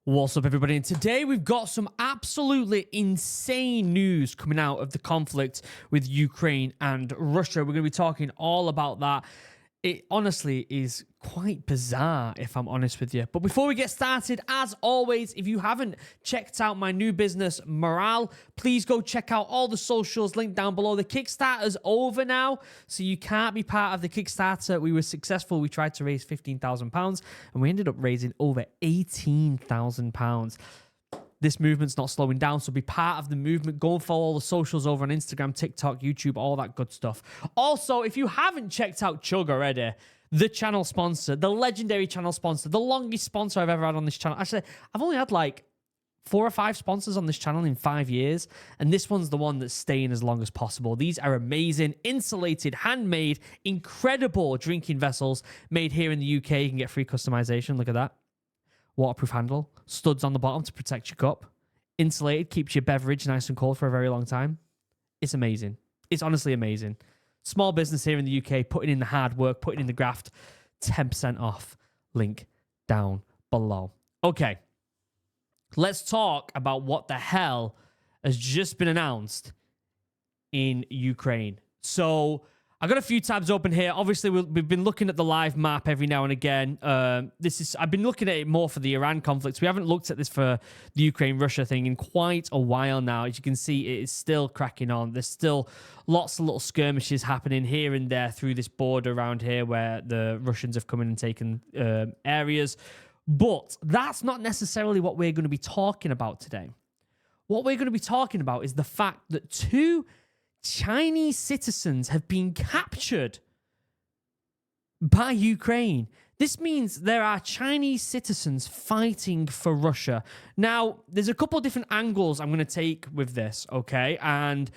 What's up, everybody? And today we've got some absolutely insane news coming out of the conflict with Ukraine and Russia. We're going to be talking all about that. It honestly is quite bizarre, if I'm honest with you. But before we get started, as always, if you haven't checked out my new business, Morale, please go check out all the socials linked down below. The Kickstarter's over now, so you can't be part of the Kickstarter. We were successful. We tried to raise £15,000, and we ended up raising over £18,000. This movement's not slowing down, so be part of the movement. Go and follow all the socials over on Instagram, TikTok, YouTube, all that good stuff. Also, if you haven't checked out Chug already, the channel sponsor, the legendary channel sponsor, the longest sponsor I've ever had on this channel. Actually, I've only had like 4 or 5 sponsors on this channel in 5 years, and this one's the one that's staying as long as possible. These are amazing, insulated, handmade, incredible drinking vessels made here in the UK. You can get free customization. Look at that. Waterproof handle, studs on the bottom to protect your cup, insulated, keeps your beverage nice and cold for a very long time. It's amazing. It's honestly amazing. Small business here in the UK, putting in the hard work, putting in the graft. 10% off. Link down below. Okay, let's talk about what the hell has just been announced in Ukraine. So I got a few tabs open here. Obviously, we've been looking at the live map every now and again. I've been looking at it more for the Iran conflicts. We haven't looked at this for the Ukraine-Russia thing in quite a while now. As you can see, it is still cracking on. There's still lots of little skirmishes happening here and there through this border around here where the Russians have come in and taken areas. But that's not necessarily what we're going to be talking about today. What we're going to be talking about is the fact that 2 Chinese citizens have been captured by Ukraine. This means there are Chinese citizens fighting for Russia. Now, there's a couple of different angles I'm going to take with this, okay? And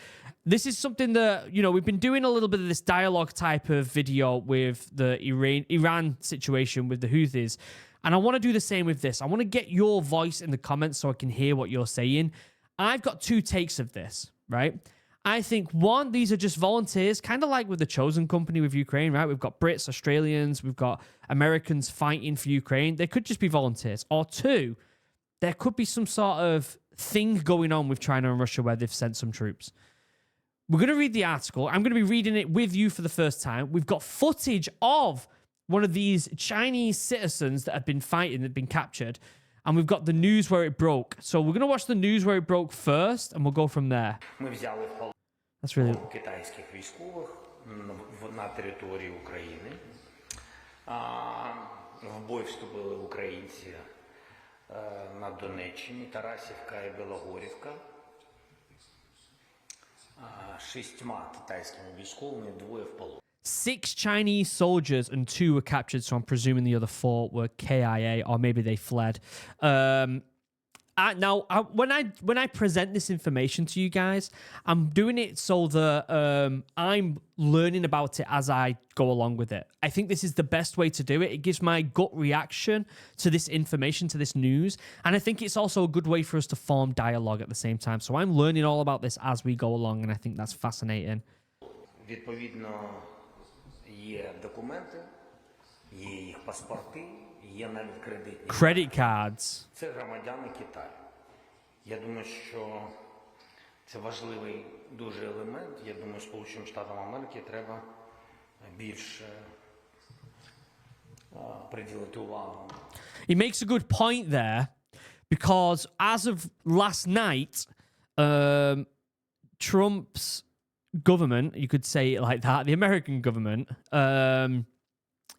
this is something that, you know, we've been doing a little bit of this dialogue type of video with the Iran situation with the Houthis. And I want to do the same with this. I want to get your voice in the comments so I can hear what you're saying. I've got 2 takes of this, right? I think, one, these are just volunteers, kind of like with the Chosen Company with Ukraine, right? We've got Brits, Australians, we've got Americans fighting for Ukraine. They could just be volunteers. Or 2, there could be some sort of thing going on with China and Russia where they've sent some troops. We're going to read the article. I'm going to be reading it with you for the first time. We've got footage of one of these Chinese citizens that have been fighting, that have been captured. And we've got the news where it broke. So we're going to watch the news where it broke first, and we'll go from there. That's really... Китайських військових на території України. В бой вступили українці на Донеччині, Тарасівка і Білогорівка. 6 китайськими військовими, 2 в полоні. 6 Chinese soldiers and 2 were captured, so I'm presuming the other 4 were KIA, or maybe they fled. When I present this information to you guys, I'm doing it so that I'm learning about it as I go along with it. I think this is the best way to do it. It gives my gut reaction to this information, to this news, and I think it's also a good way for us to form dialogue at the same time. So I'm learning all about this as we go along, and I think that's fascinating. Відповідно, є документи, є їх паспорти, є навіть кредитні. Credit cards. Це громадяни Китаю. Я думаю, що це важливий дуже елемент. Я думаю, Сполученим Штатам Америки треба більше приділити увагу. He makes a good point there, because as of last night, Trump's government, you could say it like that, the American government,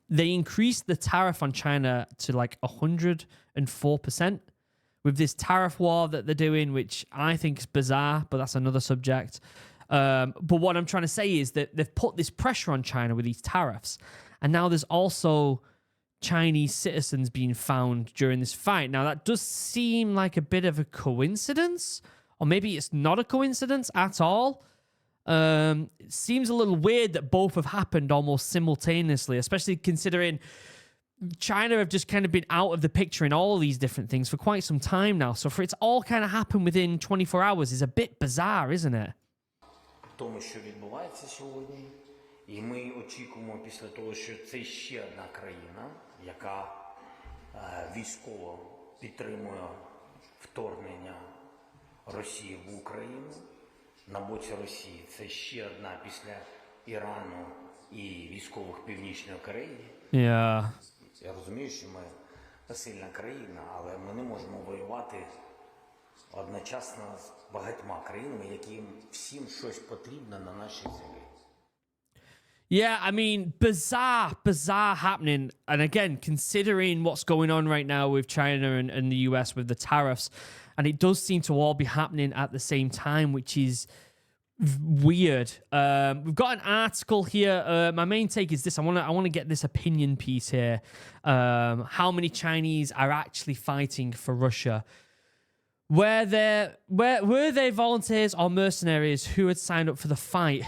they increased the tariff on China to like 104% with this tariff war that they're doing, which I think is bizarre, but that's another subject. But what I'm trying to say is that they've put this pressure on China with these tariffs, and now there's also Chinese citizens being found during this fight. Now, that does seem like a bit of a coincidence, or maybe it's not a coincidence at all. It seems a little weird that both have happened almost simultaneously, especially considering China have just kind of been out of the picture in all these different things for quite some time now. So for it to all kind of happen within 24 hours is a bit bizarre, isn't it? Тому, що відбувається сьогодні, і ми очікуємо після того, що це ще одна країна, яка військово підтримує вторгнення Росії в Україну. На боці Росії це ще одна після Ірану і військових Північної Кореї. Yeah. Я розумію, що ми сильна країна, але ми не можемо воювати одночасно з багатьма країнами, яким всім щось потрібно на нашій землі. Yeah, I mean, bizarre happening. And again, considering what's going on right now with China and the US with the tariffs, and it does seem to all be happening at the same time, which is weird. We've got an article here. My main take is this. I want to get this opinion piece here. How many Chinese are actually fighting for Russia? Were they volunteers or mercenaries who had signed up for the fight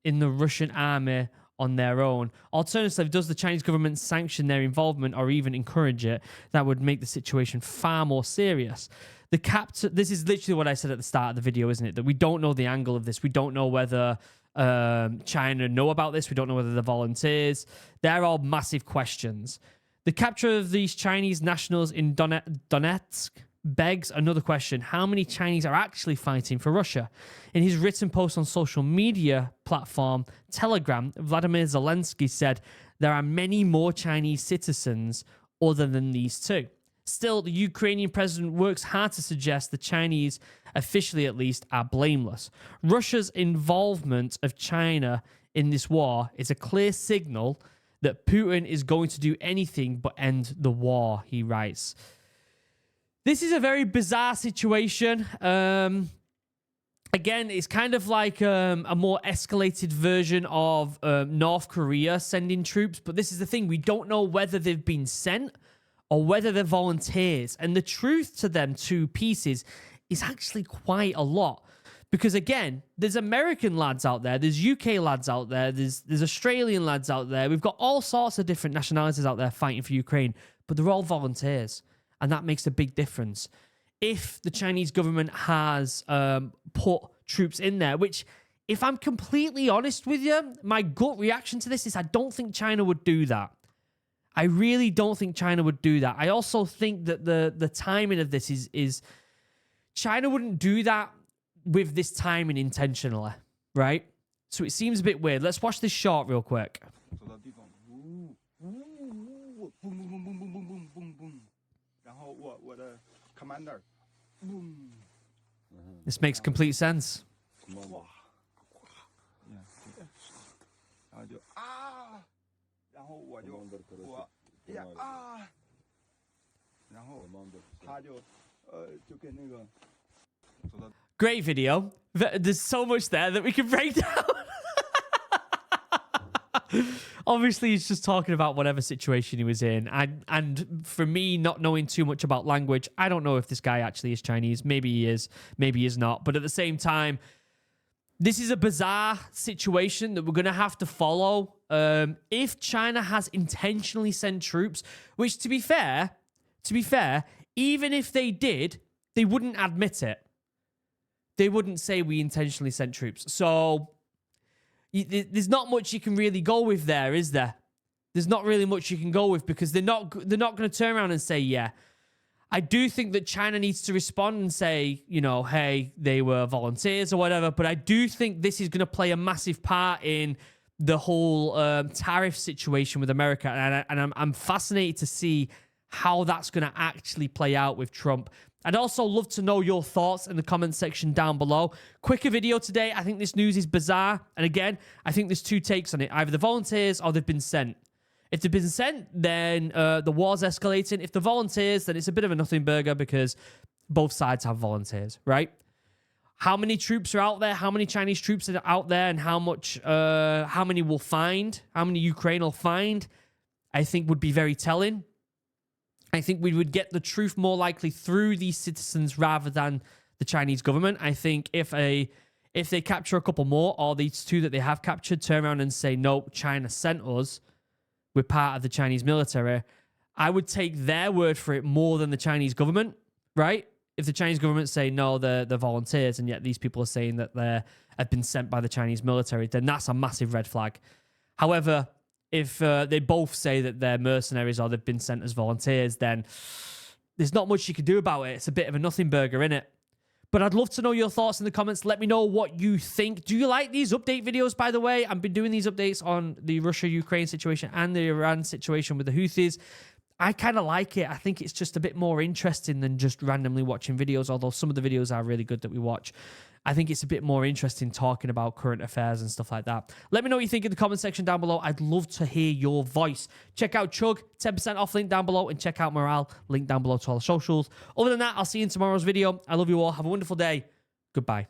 in the Russian army on their own? Alternatively, does the Chinese government sanction their involvement or even encourage it? That would make the situation far more serious. This is literally what I said at the start of the video, isn't it? That we don't know the angle of this. We don't know whether China know about this. We don't know whether they're volunteers. They're all massive questions. The capture of these Chinese nationals in Donetsk begs another question. How many Chinese are actually fighting for Russia? In his written post on social media platform Telegram, Vladimir Zelensky said there are many more Chinese citizens other than these two. Still, the Ukrainian president works hard to suggest the Chinese, officially at least, are blameless. Russia's involvement of China in this war is a clear signal that Putin is going to do anything but end the war, he writes. This is a very bizarre situation. Again, it's kind of like a more escalated version of North Korea sending troops. But this is the thing. We don't know whether they've been sent or whether they're volunteers. And the truth to them two pieces is actually quite a lot. Because again, there's American lads out there, there's UK lads out there, there's Australian lads out there. We've got all sorts of different nationalities out there fighting for Ukraine, but they're all volunteers. And that makes a big difference. If the Chinese government has put troops in there, which, if I'm completely honest with you, my gut reaction to this is I don't think China would do that. I really don't think China would do that. I also think that the timing of this is China wouldn't do that with this timing intentionally, right? So it seems a bit weird. Let's watch this short real quick. This makes complete sense. Great video. There's so much there that we can break down. Obviously, he's just talking about whatever situation he was in. And for me, not knowing too much about language, I don't know if this guy actually is Chinese. Maybe he is. Maybe he is not. But at the same time, this is a bizarre situation that we're going to have to follow. If China has intentionally sent troops, which to be fair, even if they did, they wouldn't admit it. They wouldn't say we intentionally sent troops. So there's not much you can really go with there, is there? There's not really much you can go with because they're not going to turn around and say, yeah. I do think that China needs to respond and say, you know, hey, they were volunteers or whatever. But I do think this is going to play a massive part in the whole tariff situation with America. And I'm fascinated to see how that's going to actually play out with Trump. I'd also love to know your thoughts in the comment section down below. Quicker video today. I think this news is bizarre. And again, I think there's two takes on it. Either the volunteers or they've been sent. If they've been sent, then the war's escalating. If they're volunteers, then it's a bit of a nothing burger because both sides have volunteers, right? How many troops are out there? How many Chinese troops are out there? And how many will find? How many Ukraine will find? I think would be very telling. I think we would get the truth more likely through these citizens rather than the Chinese government. I think if they capture a couple more, or these two that they have captured, turn around and say, no, China sent us, we're part of the Chinese military, I would take their word for it more than the Chinese government, right? If the Chinese government say, no, they're volunteers, and yet these people are saying that they have been sent by the Chinese military, then that's a massive red flag. However, if they both say that they're mercenaries or they've been sent as volunteers, then there's not much you can do about it. It's a bit of a nothing burger, innit? But I'd love to know your thoughts in the comments. Let me know what you think. Do you like these update videos, by the way? I've been doing these updates on the Russia-Ukraine situation and the Iran situation with the Houthis. I kind of like it. I think it's just a bit more interesting than just randomly watching videos, although some of the videos are really good that we watch. I think it's a bit more interesting talking about current affairs and stuff like that. Let me know what you think in the comment section down below. I'd love to hear your voice. Check out Chug, 10% off link down below, and check out Morale, link down below to all the socials. Other than that, I'll see you in tomorrow's video. I love you all. Have a wonderful day. Goodbye.